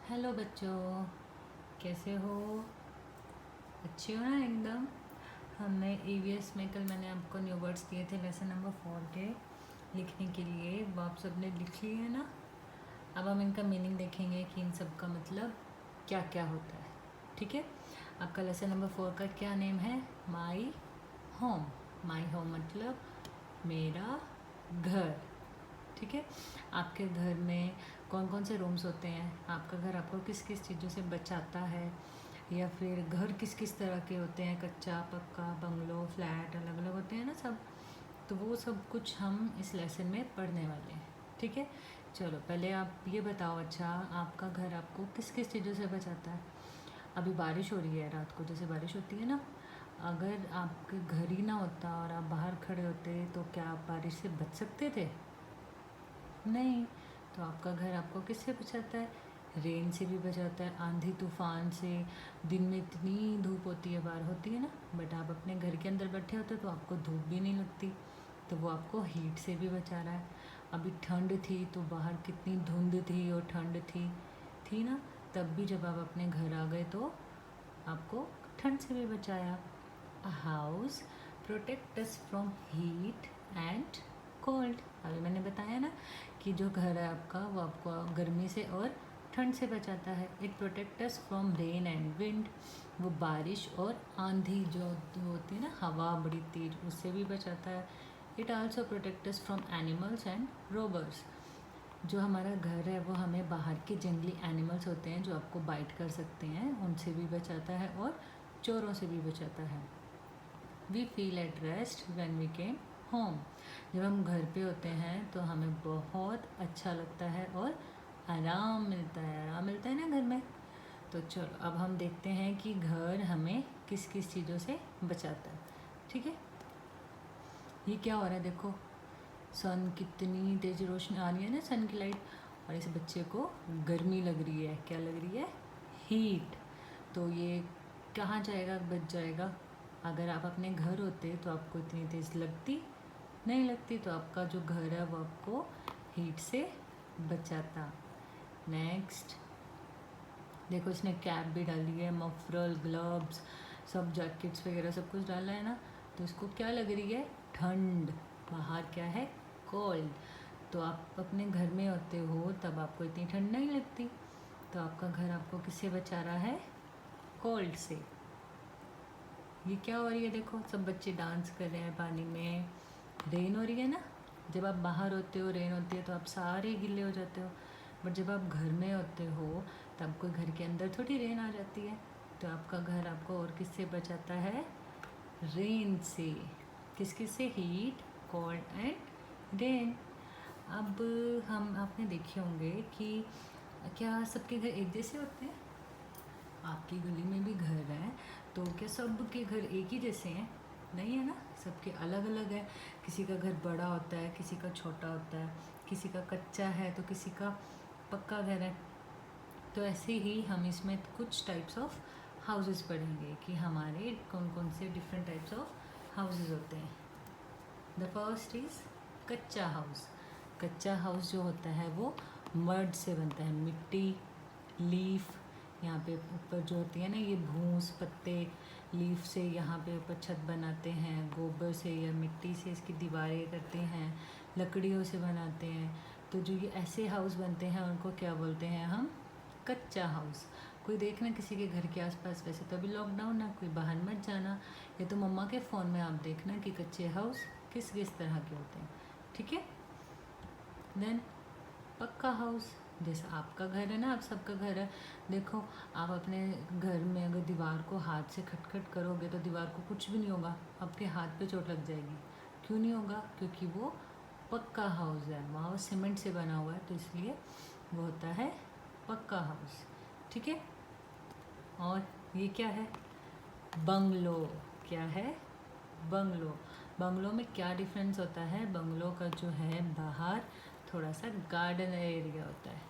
Hello बच्चों, कैसे हो? अच्छे हो ना एकदम। हमने ईवीएस में कल मैंने आपको न्यू वर्ड्स दिए थे लेसन नंबर 4 के लिखने के लिए, वो आप सब ने लिख लिए है ना। अब हम इनका मीनिंग देखेंगे कि इन सब का मतलब क्या क्या होता है। ठीक है, आपका लेसन नंबर 4 का क्या नेम है? My home. माई होम मतलब मेरा घर। ठीक है, आपके घर में कौन कौन से रूम्स होते हैं? आपका घर आपको किस किस चीज़ों से बचाता है, या फिर घर किस किस तरह के होते हैं? कच्चा, पक्का, बंगलो, फ्लैट, अलग अलग होते हैं ना सब। तो वो सब कुछ हम इस लेसन में पढ़ने वाले हैं। ठीक है, चलो पहले आप ये बताओ, अच्छा आपका घर आपको किस किस चीज़ों से बचाता है? अभी बारिश हो रही है, रात को जैसे बारिश होती है ना, अगर आपके घर ही ना होता और आप बाहर खड़े होते तो क्या आप बारिश से बच सकते थे? नहीं। तो आपका घर आपको किससे बचाता है? रेन से भी बचाता है, आंधी तूफान से। दिन में इतनी धूप होती है, बाहर होती है ना, बट आप अपने घर के अंदर बैठे होते तो आपको धूप भी नहीं लगती, तो वो आपको हीट से भी बचा रहा है। अभी ठंड थी तो बाहर कितनी धुंध थी और ठंड थी ना, तब भी जब आप अपने घर आ गए तो आपको ठंड से भी बचाया। A house protect us from heat and cold. अभी मैंने बताया ना कि जो घर है आपका वो आपको गर्मी से और ठंड से बचाता है। It protect us from rain and wind. वो बारिश और आंधी जो होती है ना, हवा बड़ी तेज, उससे भी बचाता है। It also protect us from animals and robbers. जो हमारा घर है वो हमें बाहर के जंगली एनिमल्स होते हैं जो आपको बाइट कर सकते हैं, उनसे भी बचाता है और चोरों से भी बचाता है। We feel at rest when we came home. जब हम घर पे होते हैं तो हमें बहुत अच्छा लगता है और आराम मिलता है ना घर में। तो चलो अब हम देखते हैं कि घर हमें किस किस चीज़ों से बचाता है। ठीक है, ये क्या हो रहा है देखो, सन कितनी तेज रोशनी आ रही है ना, सन की लाइट, और इस बच्चे को गर्मी लग रही है। क्या लग रही है? हीट। तो ये कहाँ जाएगा? बच जाएगा। अगर आप अपने घर होते तो आपको इतनी तेज़ लगती नहीं लगती, तो आपका जो घर है वो आपको हीट से बचाता। नेक्स्ट देखो, इसने कैप भी डाली है, मफरल, ग्लव्स, सब जैकेट्स वगैरह सब कुछ डाला है ना, तो इसको क्या लग रही है? ठंड। बाहर क्या है? कोल्ड। तो आप अपने घर में होते हो तब आपको इतनी ठंड नहीं लगती, तो आपका घर आपको किससे बचा रहा है? कोल्ड से। ये क्या हो रही है देखो, सब बच्चे डांस कर रहे हैं पानी में। रेन हो रही है ना, जब आप बाहर होते हो रेन होती है तो आप सारे गिले हो जाते हो, बट जब आप घर में होते हो तब कोई घर के अंदर थोड़ी रेन आ जाती है। तो आपका घर आपको और किससे बचाता है? रेन से। किस किस से? Heat, cold and rain. अब हम आपने देखे होंगे कि क्या सबके घर एक जैसे होते हैं? आपकी गली में भी घर है, तो क्या सबके घर एक ही जैसे हैं? नहीं है ना, सबके अलग अलग है। किसी का घर बड़ा होता है, किसी का छोटा होता है, किसी का कच्चा है तो किसी का पक्का घर है। तो ऐसे ही हम इसमें कुछ टाइप्स ऑफ हाउसेस पढ़ेंगे कि हमारे कौन कौन से डिफरेंट टाइप्स ऑफ हाउसेस होते हैं। द फर्स्ट इज़ कच्चा हाउस। कच्चा हाउस जो होता है वो मड से बनता है, मिट्टी, लीफ, यहाँ पे ऊपर जो होती है ना ये भूस, पत्ते, लीफ से यहाँ पे ऊपर छत बनाते हैं, गोबर से या मिट्टी से इसकी दीवारें करते हैं, लकड़ियों से बनाते हैं। तो जो ये ऐसे हाउस बनते हैं उनको क्या बोलते हैं हम? कच्चा हाउस। कोई देखना किसी के घर के आसपास, वैसे तो अभी लॉकडाउन है, कोई बाहर मत जाना, या तो मम्मा के फ़ोन में आप देखना कि कच्चे हाउस किस किस तरह के होते हैं। ठीक है, देन पक्का हाउस, जैसे आपका घर है ना, आप सबका घर है। देखो, आप अपने घर में अगर दीवार को हाथ से खटखट करोगे तो दीवार को कुछ भी नहीं होगा, आपके हाथ पे चोट लग जाएगी। क्यों नहीं होगा? क्योंकि वो पक्का हाउस है, वहाँ वो सीमेंट से बना हुआ है, तो इसलिए वो होता है पक्का हाउस। ठीक है, और ये क्या है? बंगलो। क्या है? बंगलो। बंगलो में क्या डिफरेंस होता है? बंगलो का जो है बाहर थोड़ा सा गार्डन एरिया होता है।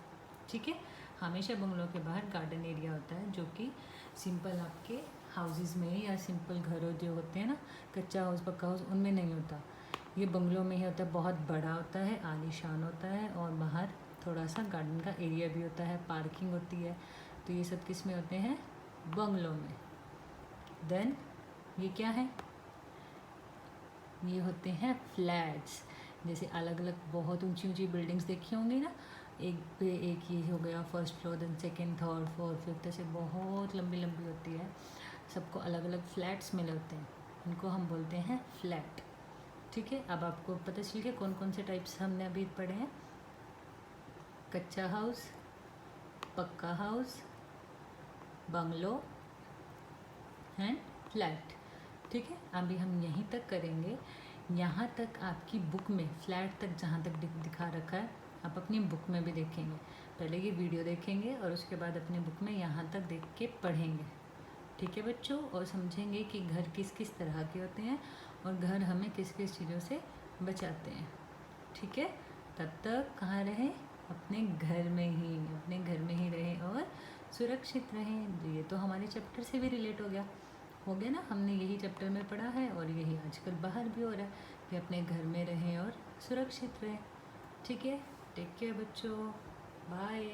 ठीक है, हमेशा बंगलो के बाहर गार्डन एरिया होता है, जो कि सिंपल आपके हाउसेस में या सिंपल घर जो होते हैं ना, कच्चा हाउस पक्का हाउस, उनमें नहीं होता। ये बंगलों में ही होता है, बहुत बड़ा होता है, आलीशान होता है, और बाहर थोड़ा सा गार्डन का एरिया भी होता है, पार्किंग होती है। तो ये सब किस में होते हैं? बंगलों में। देन ये क्या है? ये होते हैं फ्लैट्स। जैसे अलग अलग बहुत ऊंची ऊंची बिल्डिंग्स देखी होंगी ना, एक पे एक ये हो गया first floor, then second, third, fourth, fifth, ऐसे बहुत लंबी लंबी होती है। सबको अलग अलग फ्लैट्स मिले होते हैं, इनको हम बोलते हैं फ्लैट। ठीक है, अब आपको पता चल गया कौन कौन से टाइप्स हमने अभी पढ़े हैं। कच्चा हाउस, पक्का हाउस, बंगलो एंड फ्लैट। ठीक है, अभी हम यहीं तक करेंगे। यहाँ तक आपकी बुक में फ्लैट तक जहाँ तक दिखा रखा है, आप अपनी बुक में भी देखेंगे। पहले ये वीडियो देखेंगे और उसके बाद अपनी बुक में यहाँ तक देख के पढ़ेंगे। ठीक है बच्चों, और समझेंगे कि घर किस किस तरह के होते हैं और घर हमें किस किस चीज़ों से बचाते हैं। ठीक है, तब तक कहाँ रहें? अपने घर में ही, अपने घर में ही रहें और सुरक्षित रहें। ये तो हमारे चैप्टर से भी रिलेट हो गया ना, हमने यही चैप्टर में पढ़ा है और यही आजकल बाहर भी हो रहा है कि अपने घर में रहें और सुरक्षित रहें। ठीक है, टेक केयर बच्चों, बाय।